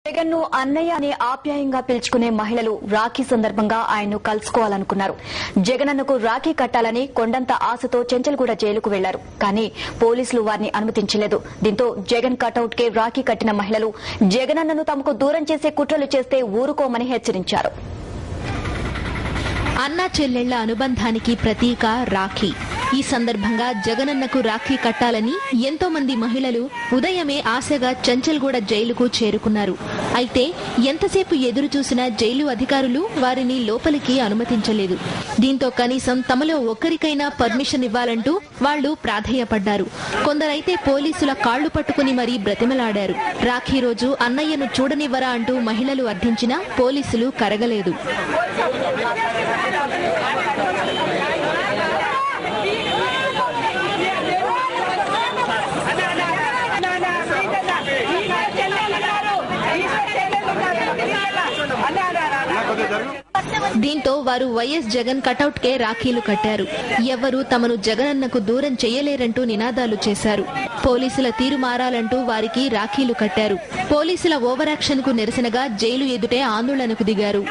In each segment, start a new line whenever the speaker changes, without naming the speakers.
జగన్ ను అన్నయ్య అనే ఆప్యాయంగా పిలుచుకునే మహిళలు రాఖీ సందర్భంగా ఆయన్ను కలుసుకోవాలనుకున్నారు. జగనన్నకు రాఖీ కట్టాలని కొండంత ఆశతో చెంచల్గూడ జైలుకు వెళ్లారు. కానీ పోలీసులు వారిని అనుమతించలేదు. దీంతో జగన్ కటౌట్ కే రాఖీ కట్టిన మహిళలు జగనన్నను తమకు దూరం చేసే కుట్రలు చేస్తే ఊరుకోమని హెచ్చరించారు.
అన్నా చెల్లెళ్ల అనుబంధానికి ప్రతీక రాఖీ. ఈ సందర్భంగా జగనన్నకు రాఖీ కట్టాలని ఎంతో మంది మహిళలు ఉదయమే ఆశగా చెంచల్గూడ జైలుకు చేరుకున్నారు. అయితే ఎంతసేపు ఎదురు చూసినా జైలు అధికారులు వారిని లోపలికి అనుమతించలేదు. దీంతో కనీసం తమలో ఒక్కరికైనా పర్మిషన్ ఇవ్వాలంటూ వాళ్లు ప్రాధేయపడ్డారు. కొందరైతే పోలీసుల కాళ్లు పట్టుకుని మరీ బ్రతిమలాడారు. రాఖీ రోజు అన్నయ్యను చూడనివ్వరా అంటూ మహిళలు అర్థించినా పోలీసులు కరగలేదు. దీంతో వారు వైఎస్ జగన్ కటౌట్ కే రాఖీలు కట్టారు. ఎవరూ తమను జగనన్నకు దూరం చేయలేరంటూ నినాదాలు చేశారు. పోలీసుల తీరు మారాలంటూ వారికి రాఖీలు కట్టారు. పోలీసుల ఓవరాక్షన్ కు నిరసనగా జైలు ఎదుటే ఆందోళనకు దిగారు.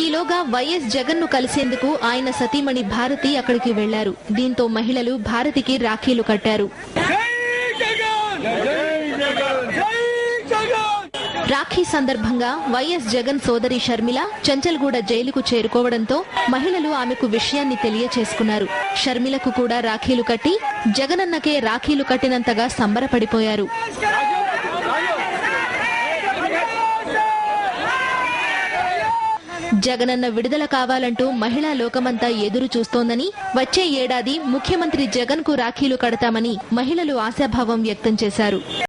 ఈలోగా వైఎస్ జగన్ ను కలిసేందుకు ఆయన సతీమణి భారతి అక్కడికి వెళ్లారు. దీంతో మహిళలు భారతికి రాఖీలు కట్టారు. రాఖీ సందర్భంగా వైఎస్ జగన్ సోదరి షర్మిల చెంచల్గూడ జైలుకు చేరుకోవడంతో మహిళలు ఆమెకు విషయాన్ని తెలియచేసుకున్నారు. షర్మిలకు కూడా రాఖీలు కట్టి జగనన్నకే రాఖీలు కట్టినంతగా సంబరపడిపోయారు. జగనన్న విడుదల కావాలంటూ మహిళా లోకమంతా ఎదురు చూస్తోందని, వచ్చే ఏడాది ముఖ్యమంత్రి జగన్ కు రాఖీలు కడతామని మహిళలు ఆశాభావం వ్యక్తం చేశారు.